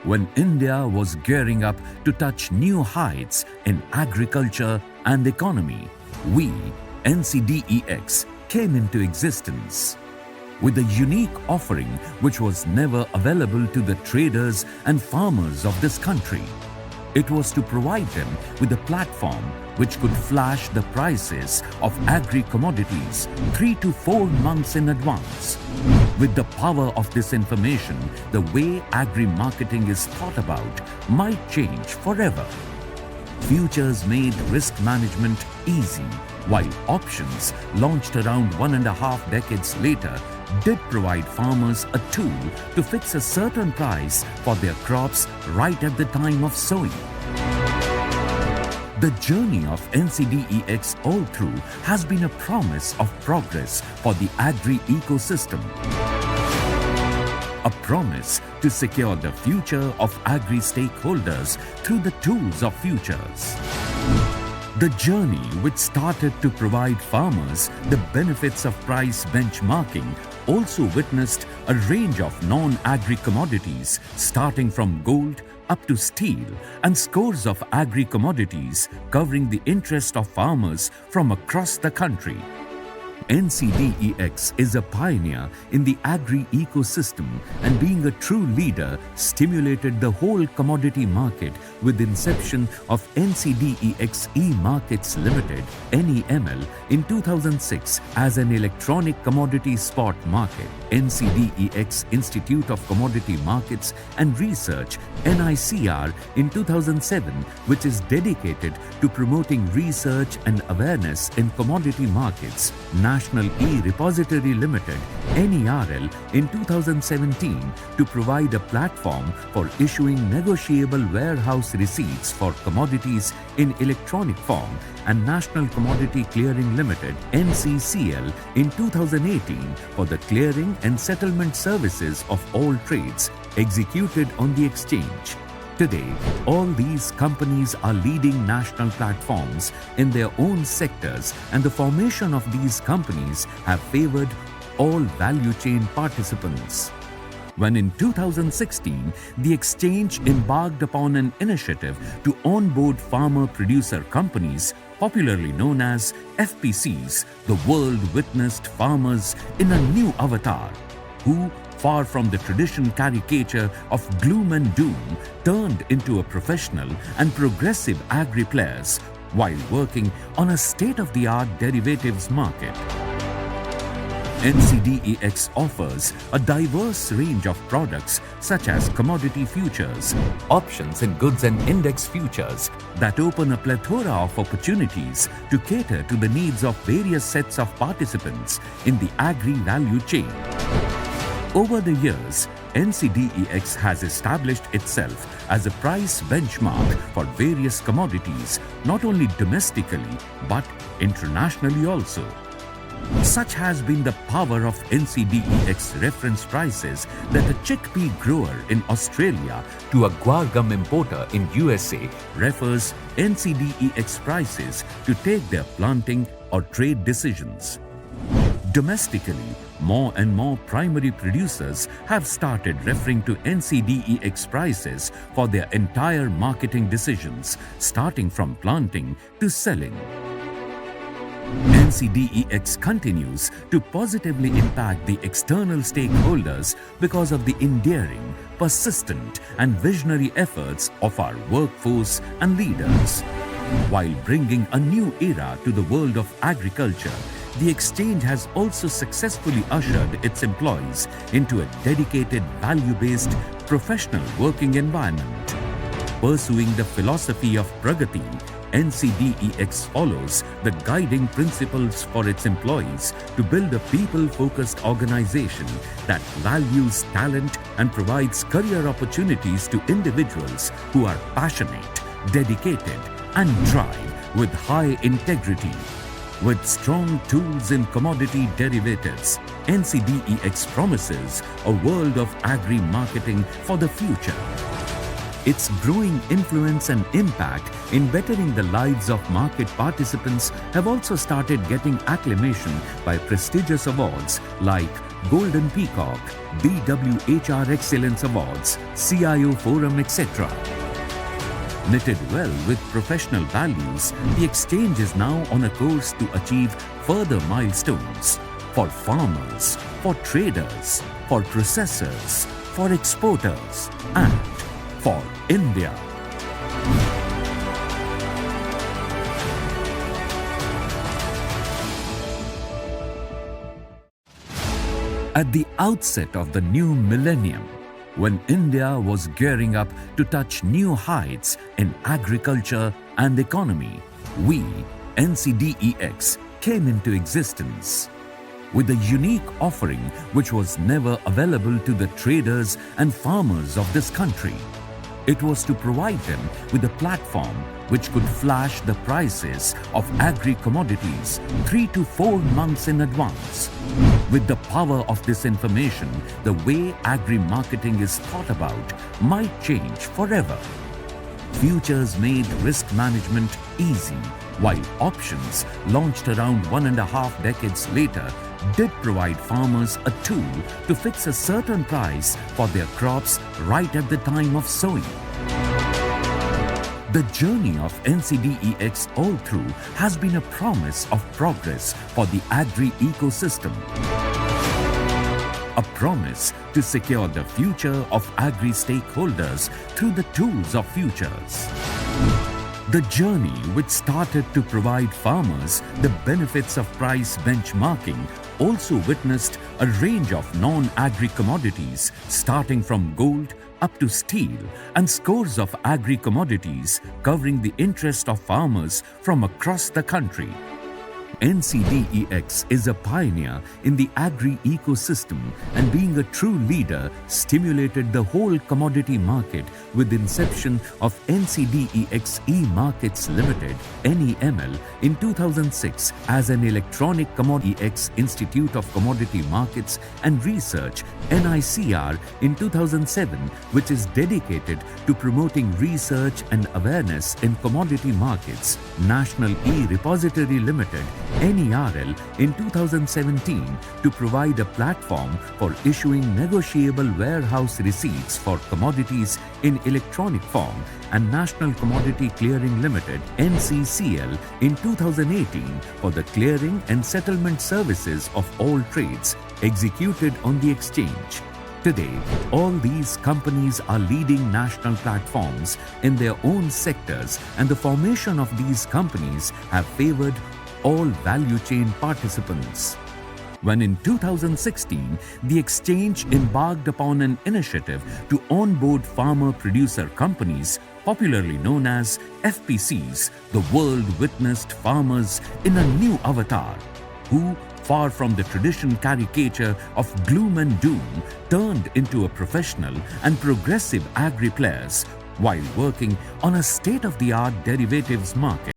when India was gearing up to touch new heights in agriculture and economy, we, NCDEX, came into existence with a unique offering which was never available to the traders and farmers of this country. It was to provide them with a platform which could flash the prices of agri-commodities 3 to 4 months in advance. With the power of this information, the way agri-marketing is thought about might change forever. Futures made risk management easy, while options, launched around 1.5 decades later, did provide farmers a tool to fix a certain price for their crops right at the time of sowing. The journey of NCDEX all through has been a promise of progress for the agri-ecosystem. A promise to secure the future of agri-stakeholders through the tools of futures. The journey which started to provide farmers the benefits of price benchmarking also witnessed a range of non-agri commodities starting from gold up to steel and scores of agri commodities covering the interest of farmers from across the country. NCDEX is a pioneer in the agri-ecosystem and being a true leader stimulated the whole commodity market with inception of NCDEX E-Markets Limited (NEML) in 2006 as an electronic commodity spot market. NCDEX Institute of Commodity Markets and Research (NICR) in 2007, which is dedicated to promoting research and awareness in commodity markets. National E-Repository Limited (NERL) in 2017 to provide a platform for issuing negotiable warehouse receipts for commodities in electronic form, and National Commodity Clearing Limited (NCCL) in 2018 for the clearing and settlement services of all trades executed on the exchange. Today, all these companies are leading national platforms in their own sectors, and the formation of these companies have favored all value chain participants. When in 2016, the exchange embarked upon an initiative to onboard farmer-producer companies, popularly known as FPCs, the world witnessed farmers in a new avatar, who, far from the traditional caricature of gloom and doom, turned into a professional and progressive agri-players while working on a state-of-the-art derivatives market. NCDEX offers a diverse range of products such as commodity futures, options in goods and index futures that open a plethora of opportunities to cater to the needs of various sets of participants in the agri-value chain. Over the years, NCDEX has established itself as a price benchmark for various commodities, not only domestically but internationally also. Such has been the power of NCDEX reference prices that a chickpea grower in Australia to a guar gum importer in USA refers NCDEX prices to take their planting or trade decisions. Domestically, more and more primary producers have started referring to NCDEX prices for their entire marketing decisions, starting from planting to selling. NCDEX continues to positively impact the external stakeholders because of the endearing, persistent, and visionary efforts of our workforce and leaders. While bringing a new era to the world of agriculture, the exchange has also successfully ushered its employees into a dedicated, value-based, professional working environment. Pursuing the philosophy of Pragati, NCDEX follows the guiding principles for its employees to build a people-focused organization that values talent and provides career opportunities to individuals who are passionate, dedicated, and drive with high integrity. With strong tools in commodity derivatives, NCDEX promises a world of agri-marketing for the future. Its growing influence and impact in bettering the lives of market participants have also started getting acclamation by prestigious awards like Golden Peacock, BWHR Excellence Awards, CIO Forum, etc. Knitted well with professional values, the exchange is now on a course to achieve further milestones for farmers, for traders, for processors, for exporters, and for India. At the outset of the new millennium, when India was gearing up to touch new heights in agriculture and economy, we, NCDEX, came into existence with a unique offering which was never available to the traders and farmers of this country. It was to provide them with a platform which could flash the prices of agri-commodities 3 to 4 months in advance. With the power of this information, the way agri-marketing is thought about might change forever. Futures made risk management easy, while options, launched around 1.5 decades later, did provide farmers a tool to fix a certain price for their crops right at the time of sowing. The journey of NCDEX all through has been a promise of progress for the agri-ecosystem. A promise to secure the future of agri-stakeholders through the tools of futures. The journey which started to provide farmers the benefits of price benchmarking also witnessed a range of non-agri commodities starting from gold up to steel and scores of agri commodities covering the interest of farmers from across the country. NCDEX is a pioneer in the agri-ecosystem and being a true leader stimulated the whole commodity market with inception of NCDEX E-Markets Limited (NEML) in 2006 as an Electronic Commodity X Institute of Commodity Markets and Research (NICR) in 2007, which is dedicated to promoting research and awareness in commodity markets. National E-Repository Limited NERL in 2017 to provide a platform for issuing negotiable warehouse receipts for commodities in electronic form, and National Commodity Clearing Limited NCCL in 2018 for the clearing and settlement services of all trades executed on the exchange. Today, all these companies are leading national platforms in their own sectors, and the formation of these companies have favored all value chain participants. When in 2016, the exchange embarked upon an initiative to onboard farmer-producer companies, popularly known as FPCs, the world witnessed farmers in a new avatar, who, far from the traditional caricature of gloom and doom, turned into a professional and progressive agri-players while working on a state-of-the-art derivatives market.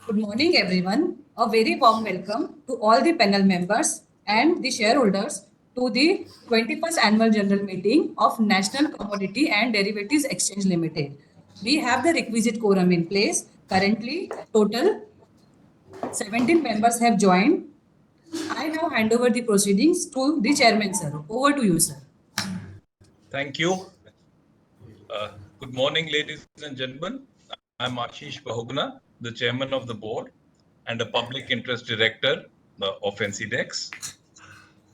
Good morning, everyone. A very warm welcome to all the panel members and the shareholders to the 21st Annual General Meeting of National Commodity and Derivatives Exchange Limited. We have the requisite quorum in place. Currently, total 17 members have joined. I now hand over the proceedings to the chairman, sir. Over to you, sir. Thank you. Good morning, ladies and gentlemen. I'm Ashish Bahuguna, the chairman of the board and a public interest director of NCDEX.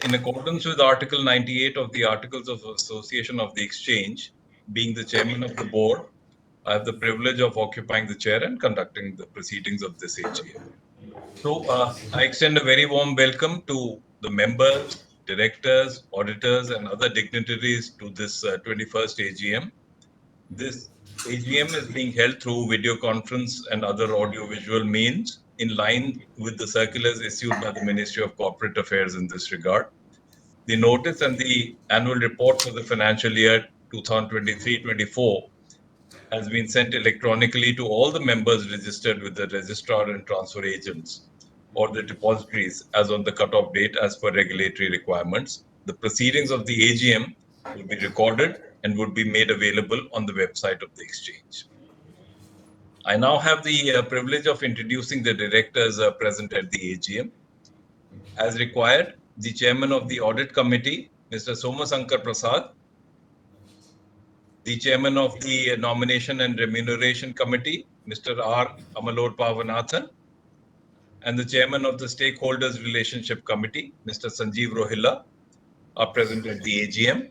In accordance with Article 98 of the Articles of Association of the Exchange, being the chairman of the board, I have the privilege of occupying the chair and conducting the proceedings of this AGM. So I extend a very warm welcome to the members, directors, auditors, and other dignitaries to this 21st AGM. This AGM is being held through video conference and other audio-visual means in line with the circulars issued by the Ministry of Corporate Affairs in this regard. The notice and the annual report for the financial year 2023-24 has been sent electronically to all the members registered with the registrar and transfer agents or the depositories as on the cutoff date as per regulatory requirements. The proceedings of the AGM will be recorded and would be made available on the website of the exchange. I now have the privilege of introducing the directors present at the AGM. As required, the chairman of the audit committee, Mr. Somasankar Prasad, the chairman of the nomination and remuneration committee, Mr. R. Amalor Pavanathan, and the chairman of the stakeholders relationship committee, Mr. Sanjeev Rohilla, are present at the AGM.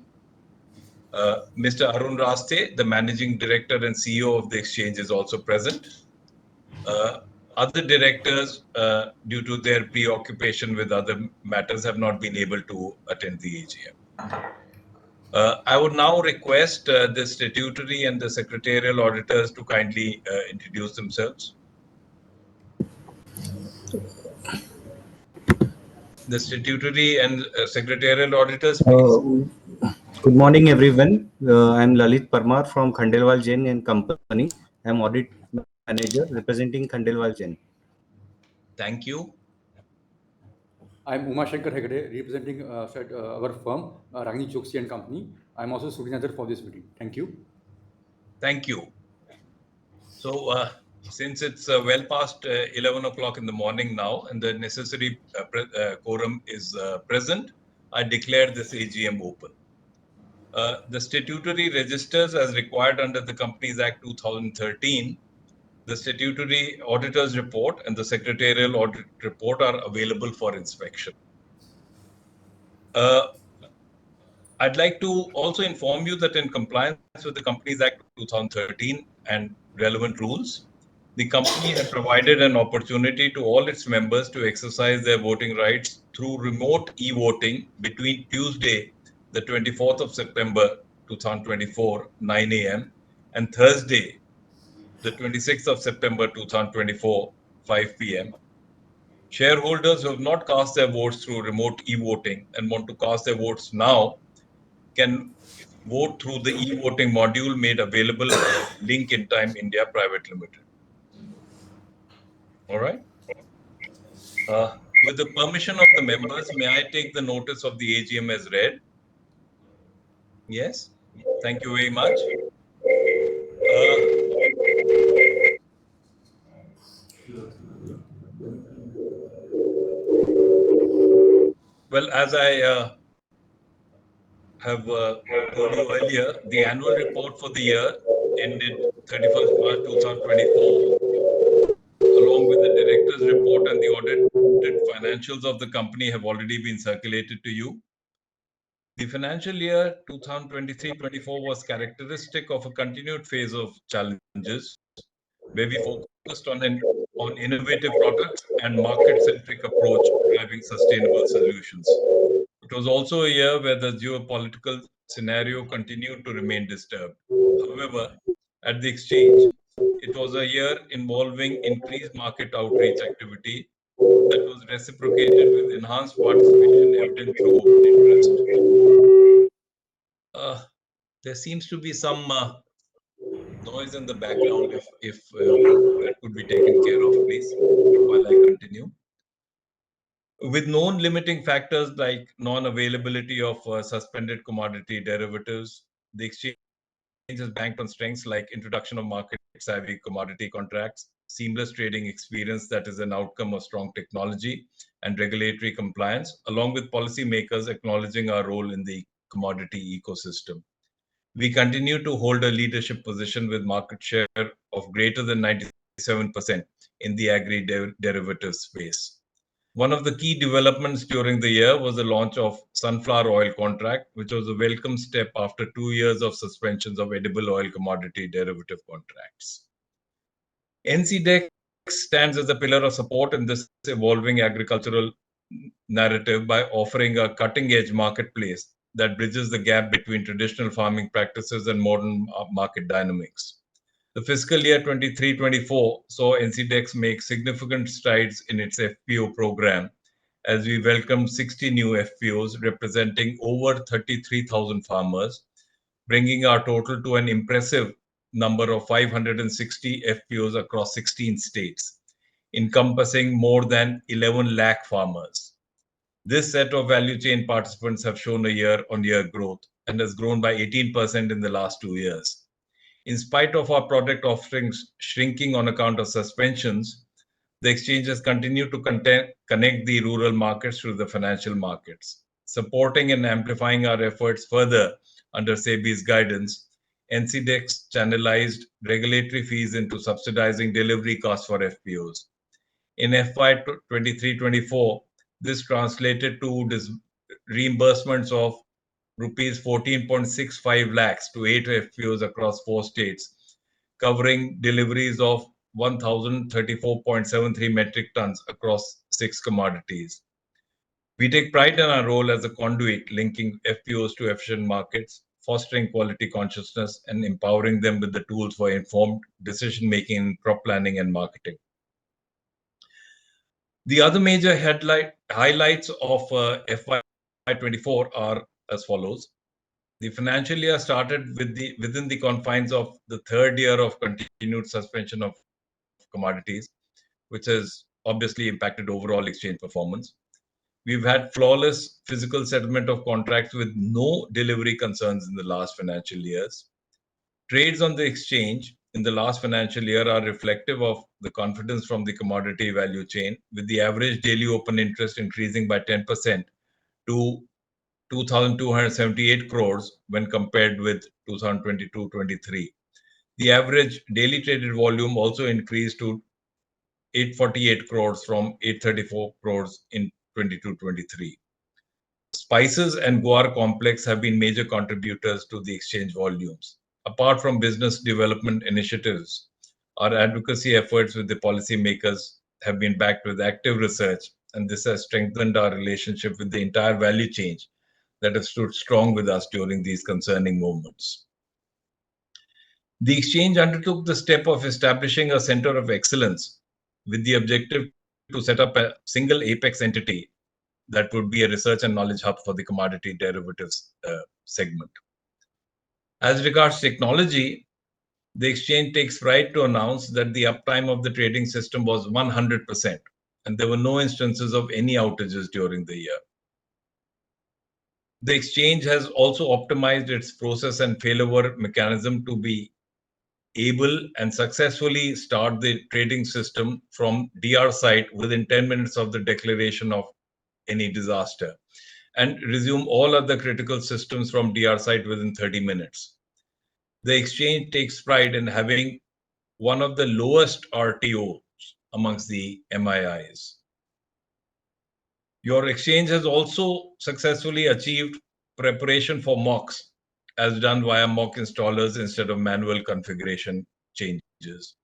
Mr. Arun Raste, the managing director and CEO of the exchange, is also present. Other directors, due to their preoccupation with other matters, have not been able to attend the AGM. I would now request the statutory and the secretarial auditors to kindly introduce themselves. The statutory and secretarial auditors, please. Good morning, everyone. I'm Lalit Parmar from Khandelwal Jain and Company. I'm audit manager representing Khandelwal Jain. Thank you. I'm Umashankar Hegde, representing our firm, Ragini Choksi and Company. I'm also scrutinizer for this meeting. Thank you. Thank you. So, since it's well past 11 o'clock in the morning now and the necessary quorum is present, I declare this AGM open. The statutory registers as required under the Companies Act 2013, the statutory auditor's report and the secretarial audit report are available for inspection. I'd like to also inform you that in compliance with the Companies Act 2013 and relevant rules, the company has provided an opportunity to all its members to exercise their voting rights through remote e-voting between Tuesday, the 24th of September 2024, 9 a.m. and Thursday, the 26th of September 2024, 5 p.m. Shareholders who have not cast their votes through remote e-voting and want to cast their votes now can vote through the e-voting module made available by Link in Time India Private Limited. All right. With the permission of the members, may I take the notice of the AGM as read? Yes. Thank you very much. Well, as I have told you earlier, the annual report for the year ended 31st March 2024, along with the director's report and the audited financials of the company have already been circulated to you. The financial year 2023-24 was characteristic of a continued phase of challenges, where we focused on innovative products and market-centric approach driving sustainable solutions. It was also a year where the geopolitical scenario continued to remain disturbed. However, at the exchange, it was a year involving increased market outreach activity that was reciprocated with enhanced participation evident through open interest. There seems to be some noise in the background. If that could be taken care of, please, while I continue. With known limiting factors like non-availability of suspended commodity derivatives, the exchange has banked on strengths like introduction of market-savvy commodity contracts, seamless trading experience that is an outcome of strong technology and regulatory compliance, along with policymakers acknowledging our role in the commodity ecosystem. We continue to hold a leadership position with market share of greater than 97% in the agri-derivative space. One of the key developments during the year was the launch of sunflower oil contract, which was a welcome step after 2 years of suspensions of edible oil commodity derivative contracts. NCDEX stands as a pillar of support in this evolving agricultural narrative by offering a cutting-edge marketplace that bridges the gap between traditional farming practices and modern market dynamics. The fiscal year 23-24 saw NCDEX make significant strides in its FPO program as we welcomed 60 new FPOs representing over 33,000 farmers, bringing our total to an impressive number of 560 FPOs across 16 states, encompassing more than 11 lakh farmers. This set of value chain participants have shown a year-on-year growth and has grown by 18% in the last 2 years. In spite of our product offerings shrinking on account of suspensions, the exchanges continue to connect the rural markets to the financial markets. Supporting and amplifying our efforts further under SEBI's guidance, NCDEX channelized regulatory fees into subsidizing delivery costs for FPOs. In FY 23-24, this translated to reimbursements of rupees 14.65 lakhs to 8 FPOs across 4 states, covering deliveries of 1,034.73 metric tons across 6 commodities. We take pride in our role as a conduit linking FPOs to efficient markets, fostering quality consciousness, and empowering them with the tools for informed decision-making in crop planning and marketing. The other major highlights of FY24 are as follows. The financial year started within the confines of the third year of continued suspension of commodities, which has obviously impacted overall exchange performance. We've had flawless physical settlement of contracts with no delivery concerns in the last financial years. Trades on the exchange in the last financial year are reflective of the confidence from the commodity value chain, with the average daily open interest increasing by 10% to 2,278 crores when compared with 2022-23. The average daily traded volume also increased to 848 crores from 834 crores in 22-23. Spices and guar complex have been major contributors to the exchange volumes. Apart from business development initiatives, our advocacy efforts with the policymakers have been backed with active research, and this has strengthened our relationship with the entire value chain that has stood strong with us during these concerning moments. The exchange undertook the step of establishing a center of excellence with the objective to set up a single apex entity that would be a research and knowledge hub for the commodity derivatives segment. As regards technology, the exchange takes pride to announce that the uptime of the trading system was 100%, and there were no instances of any outages during the year. The exchange has also optimized its process and failover mechanism to be able and successfully start the trading system from DR site within 10 minutes of the declaration of any disaster, and resume all other critical systems from DR site within 30 minutes. The exchange takes pride in having one of the lowest RTOs amongst the MIIs. Your exchange has also successfully achieved preparation for mocks, as done via mock installers instead of manual configuration changes.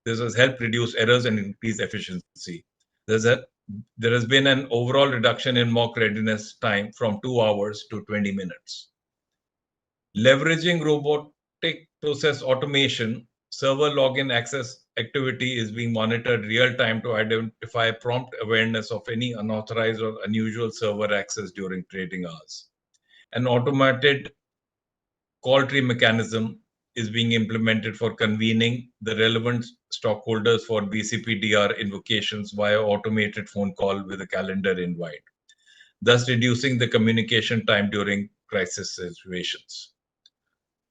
This has helped reduce errors and increase efficiency. There has been an overall reduction in mock readiness time from 2 hours to 20 minutes. Leveraging robotic process automation, server login access activity is being monitored real time to identify prompt awareness of any unauthorized or unusual server access during trading hours. An automated call tree mechanism is being implemented for convening the relevant stockholders for BCPDR invocations via automated phone call with a calendar invite, thus reducing the communication time during crisis situations.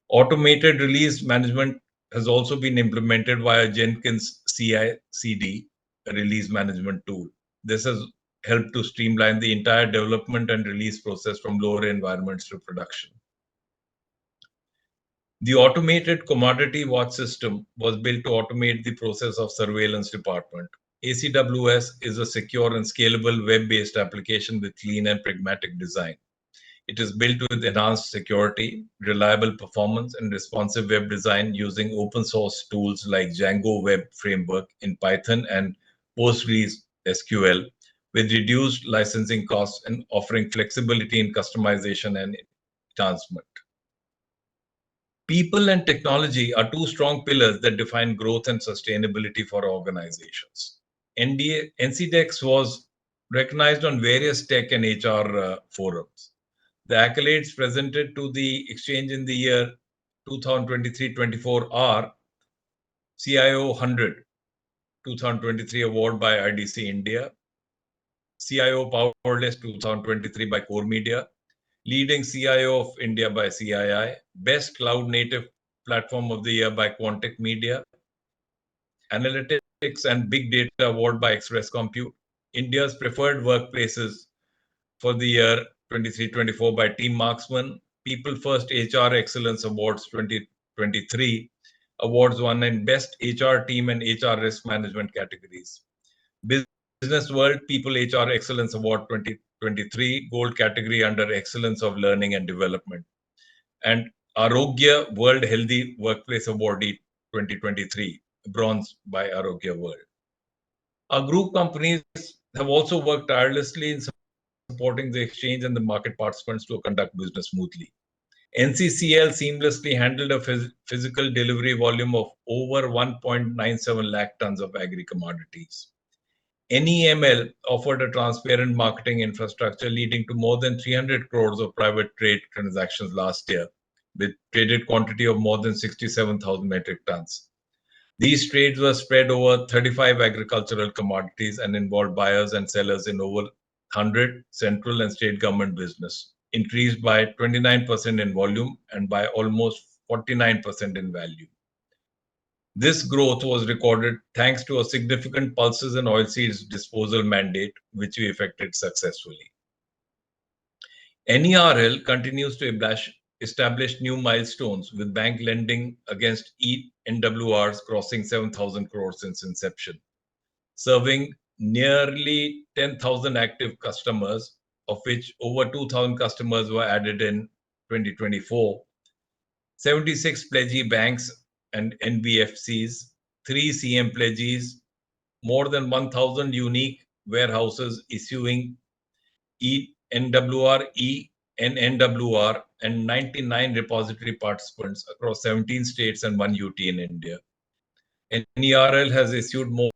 Automated release management has also been implemented via Jenkins CI/CD, a release management tool. This has helped to streamline the entire development and release process from lower environments to production. The automated commodity watch system was built to automate the process of surveillance department. ACWS is a secure and scalable web-based application with clean and pragmatic design. It is built with enhanced security, reliable performance, and responsive web design using open source tools like Django Web Framework in Python and PostgreSQL, with reduced licensing costs and offering flexibility in customization and enhancement. People and technology are two strong pillars that define growth and sustainability for organizations. NCDEX was recognized on various tech and HR forums. The accolades presented to the exchange in the year 2023-24 are CIO 100 2023 award by IDC India, CIO Powerless 2023 by Core Media, Leading CIO of India by CII, Best Cloud Native Platform of the Year by Quantic Media, Analytics and Big Data Award by Express Compute, India's Preferred Workplaces for the year 23-24 by Team Marksman, People First HR Excellence Awards 2023, awards won in Best HR Team and HR Risk Management categories. Business World People HR Excellence Award 2023, Gold category under Excellence of Learning and Development. And Arogya World Healthy Workplace Awardee 2023, Bronze by Arogya World. Our group companies have also worked tirelessly in supporting the exchange and the market participants to conduct business smoothly. NCCL seamlessly handled a physical delivery volume of over 1.97 lakh tons of agri commodities. NEML offered a transparent marketing infrastructure leading to more than 300 crores of private trade transactions last year, with traded quantity of more than 67,000 metric tons. These trades were spread over 35 agricultural commodities and involved buyers and sellers in over 100 central and state government business, increased by 29% in volume and by almost 49% in value. This growth was recorded thanks to a significant pulses and oilseeds disposal mandate, which we effected successfully. NERL continues to establish new milestones with bank lending against NWRs crossing 7,000 crores since inception, serving nearly 10,000 active customers, of which over 2,000 customers were added in 2024, 76 pledgee banks and NBFCs, 3 CM pledgees, more than 1,000 unique warehouses issuing NWR, NWR, and 99 repository participants across 17 states and 1 UT in India. NERL has issued more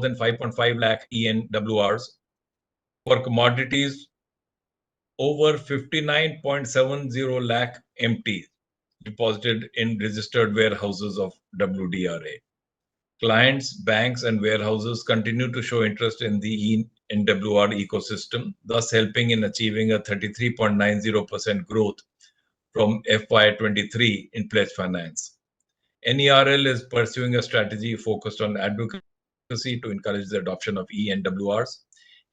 than 5.5 lakh ENWRs for commodities, over 59.70 lakh MT deposited in registered warehouses of WDRA. Clients, banks, and warehouses continue to show interest in the NWR ecosystem, thus helping in achieving a 33.90% growth from FY23 in pledge finance. NERL is pursuing a strategy focused on advocacy to encourage the adoption of ENWRs,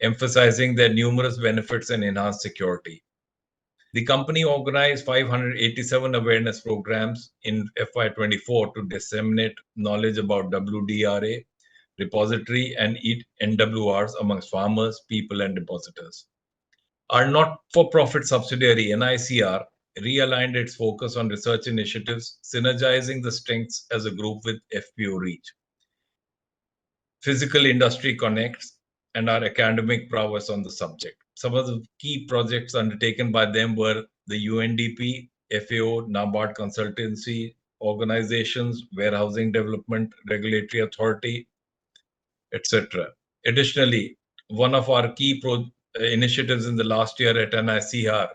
emphasizing their numerous benefits and enhanced security. The company organized 587 awareness programs in FY24 to disseminate knowledge about WDRA, repository, and NWRs amongst farmers, people, and depositors. Our not-for-profit subsidiary, NICR, realigned its focus on research initiatives, synergizing the strengths as a group with FPO Reach, Physical Industry Connects, and our academic prowess on the subject. Some of the key projects undertaken by them were the UNDP, FAO, NABARD consultancy organizations, warehousing development, regulatory authority, etc. Additionally, one of our key initiatives in the last year at NICR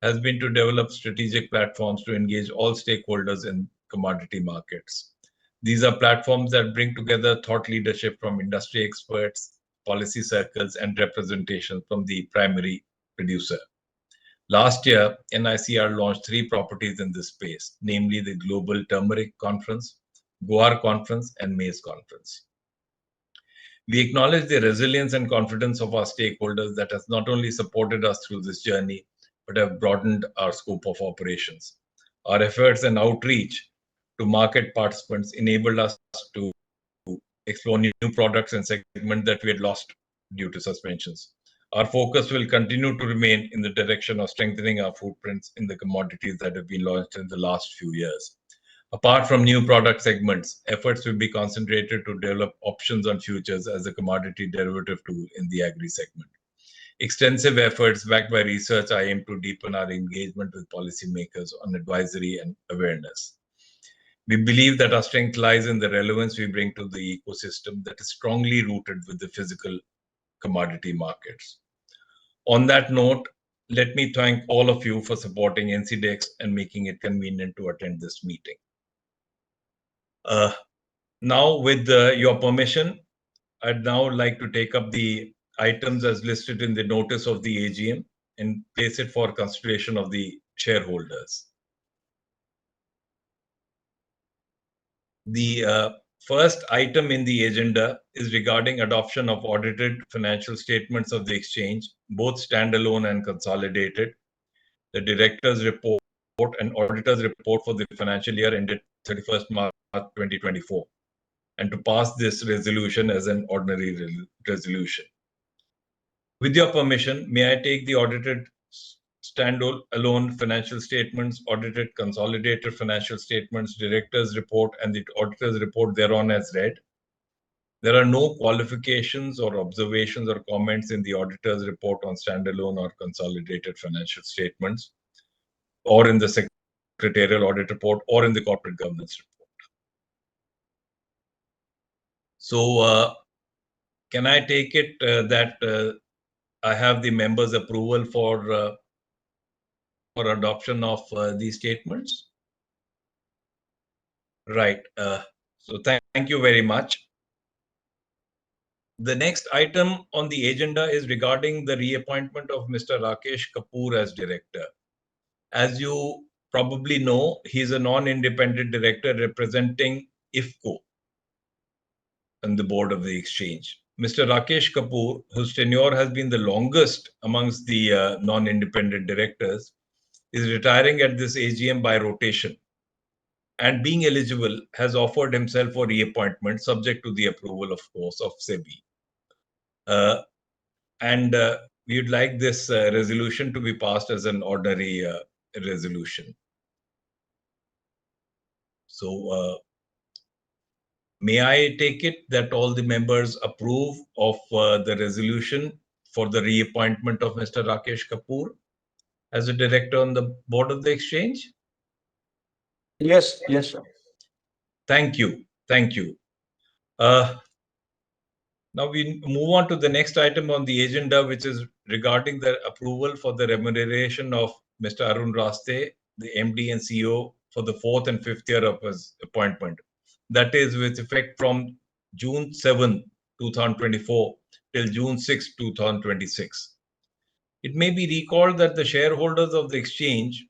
has been to develop strategic platforms to engage all stakeholders in commodity markets. These are platforms that bring together thought leadership from industry experts, policy circles, and representation from the primary producer. Last year, NICR launched 3 properties in this space, namely the Global Turmeric Conference, Guar Conference, and Maize Conference. We acknowledge the resilience and confidence of our stakeholders that has not only supported us through this journey, but have broadened our scope of operations. Our efforts and outreach to market participants enabled us to explore new products and segments that we had lost due to suspensions. Our focus will continue to remain in the direction of strengthening our footprints in the commodities that have been launched in the last few years. Apart from new product segments, efforts will be concentrated to develop options on futures as a commodity derivative tool in the agri segment. Extensive efforts backed by research are aimed to deepen our engagement with policymakers on advisory and awareness. We believe that our strength lies in the relevance we bring to the ecosystem that is strongly rooted with the physical commodity markets. On that note, let me thank all of you for supporting NCDEX and making it convenient to attend this meeting. Now, with your permission, I'd now like to take up the items as listed in the notice of the AGM and place it for consideration of the shareholders. The first item in the agenda is regarding adoption of audited financial statements of the exchange, both standalone and consolidated, the director's report and auditor's report for the financial year ended 31st March 2024, and to pass this resolution as an ordinary resolution. With your permission, may I take the audited standalone financial statements, audited consolidated financial statements, director's report, and the auditor's report thereon as read? There are no qualifications or observations or comments in the auditor's report on standalone or consolidated financial statements, or in the secretarial audit report, or in the corporate governance report. So, can I take it that I have the members' approval for adoption of these statements? Right. So thank you very much. The next item on the agenda is regarding the reappointment of Mr. Rakesh Kapoor as director. As you probably know, he's a non-independent director representing IFCO on the board of the exchange. Mr. Rakesh Kapoor, whose tenure has been the longest amongst the non-independent directors, is retiring at this AGM by rotation, and being eligible has offered himself for reappointment subject to the approval, of course, of SEBI. We would like this resolution to be passed as an ordinary resolution. So, may I take it that all the members approve of the resolution for the reappointment of Mr. Rakesh Kapoor as a director on the board of the exchange? Yes, yes, sir. Thank you. Thank you. Now we move on to the next item on the agenda, which is regarding the approval for the remuneration of Mr. Arun Raste, the MD and CEO, for the 4th and 5th year of his appointment. That is with effect from June 7, 2024 till June 6, 2026. It may be recalled that the shareholders of the exchange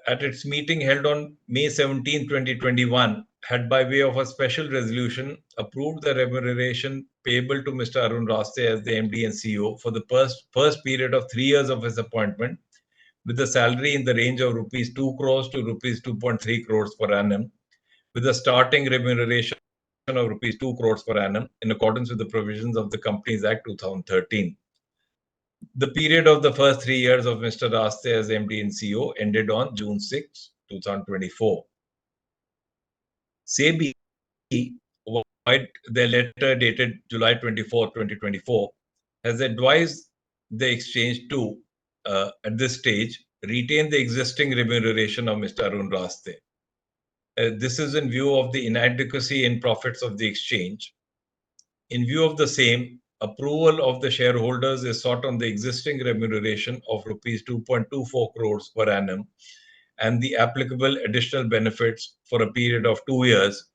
at its meeting held on May 17, 2021, had by way of a special resolution approved the remuneration payable to Mr. Arun Raste as the MD and CEO for the first period of 3 years of his appointment, with a salary in the range of rupees 2 crores to rupees 2.3 crores per annum, with a starting remuneration of rupees 2 crores per annum in accordance with the provisions of the Companies Act 2013. The period of the first 3 years of Mr. Raste as MD and CEO ended on June 6, 2024. SEBI, via their letter dated July 24, 2024, has advised the exchange to, at this stage, retain the existing remuneration of Mr. Arun Raste. This is in view of the inadequacy in profits of the exchange. In view of the same, approval of the shareholders is sought on the existing remuneration of rupees 2.24 crores per annum and the applicable additional benefits for a period of 2 years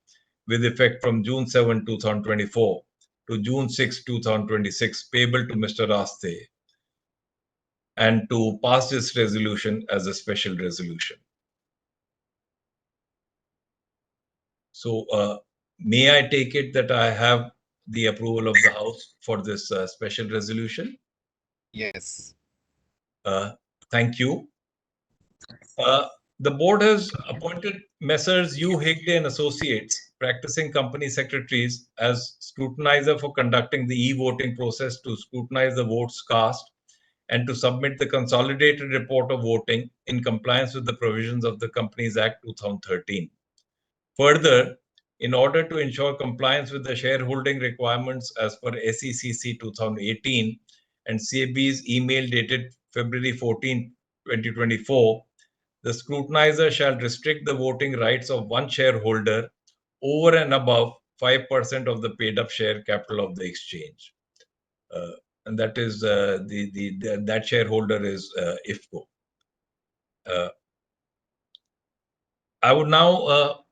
with effect from June 7, 2024 to June 6, 2026, payable to Mr. Raste, and to pass this resolution as a special resolution. So, may I take it that I have the approval of the House for this special resolution? Yes. Thank you. The board has appointed Messrs. U. Higde and Associates, practicing company secretaries, as scrutinizer for conducting the e-voting process to scrutinize the votes cast and to submit the consolidated report of voting in compliance with the provisions of the Companies Act 2013. Further, in order to ensure compliance with the shareholding requirements as per SECC 2018 and SEBI's email dated February 14, 2024, the scrutinizer shall restrict the voting rights of one shareholder over and above 5% of the paid-up share capital of the exchange. and that is that shareholder is IFCO. I would now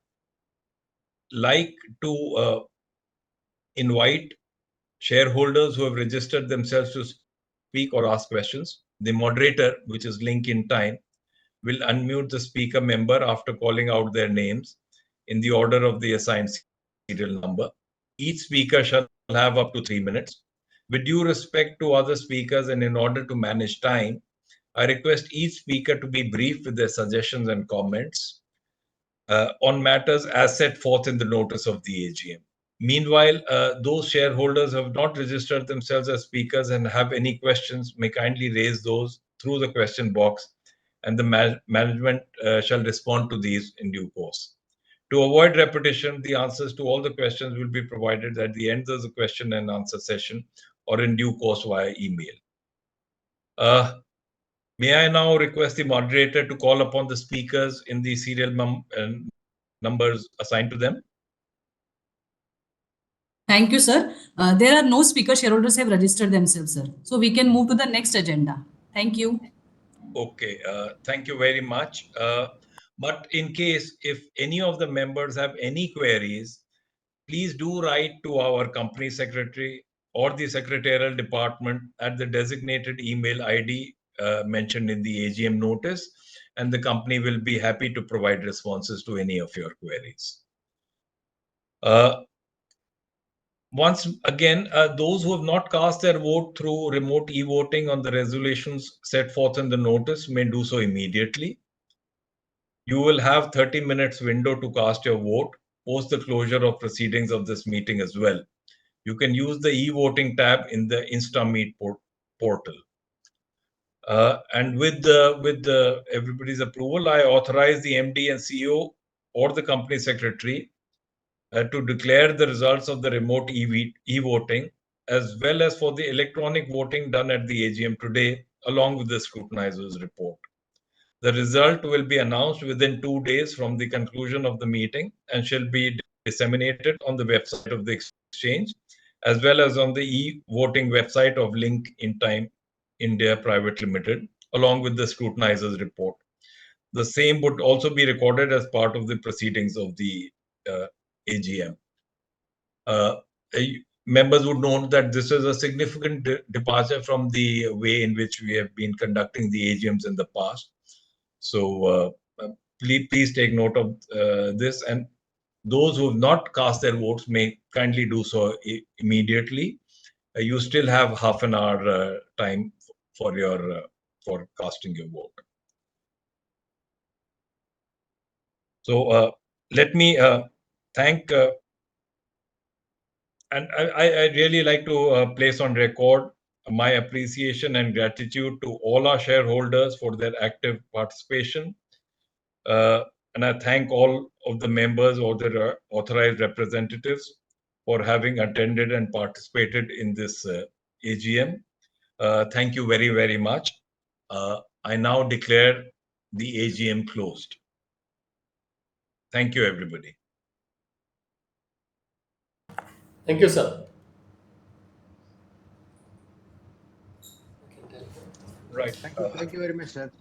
like to invite shareholders who have registered themselves to speak or ask questions. The moderator, which is Link in Time, will unmute the speaker member after calling out their names in the order of the assigned serial number. Each speaker shall have up to 3 minutes. With due respect to other speakers and in order to manage time, I request each speaker to be brief with their suggestions and comments on matters as set forth in the notice of the AGM. Meanwhile, those shareholders who have not registered themselves as speakers and have any questions may kindly raise those through the question box, and the management shall respond to these in due course. To avoid repetition, the answers to all the questions will be provided at the end of the question and answer session or in due course via email. May I now request the moderator to call upon the speakers in the serial numbers assigned to them? Thank you, sir. There are no speaker shareholders have registered themselves, sir. So we can move to the next agenda. Thank you. Okay, thank you very much. But in case if any of the members have any queries, please do write to our company secretary or the secretarial department at the designated email ID mentioned in the AGM notice, and the company will be happy to provide responses to any of your queries. Once again, those who have not cast their vote through remote e-voting on the resolutions set forth in the notice may do so immediately. You will have 30 minutes window to cast your vote post the closure of proceedings of this meeting as well. You can use the e-voting tab in the InstaMeet portal. And with everybody's approval, I authorize the MD and CEO or the company secretary to declare the results of the remote e-voting as well as for the electronic voting done at the AGM today, along with the scrutinizer's report. The result will be announced within 2 days from the conclusion of the meeting and shall be disseminated on the website of the exchange as well as on the e-voting website of Link in Time India Private Limited, along with the scrutinizer's report. The same would also be recorded as part of the proceedings of the AGM. Members would note that this is a significant departure from the way in which we have been conducting the AGMs in the past. So please take note of this, and those who have not cast their votes may kindly do so immediately. You still have half an hour time for your for casting your vote. So let me thank, and I really like to place on record my appreciation and gratitude to all our shareholders for their active participation. And I thank all of the members or their authorized representatives for having attended and participated in this AGM. Thank you very, very much. I now declare the AGM closed. Thank you, everybody. Thank you, sir. Right. Thank you very much, sir.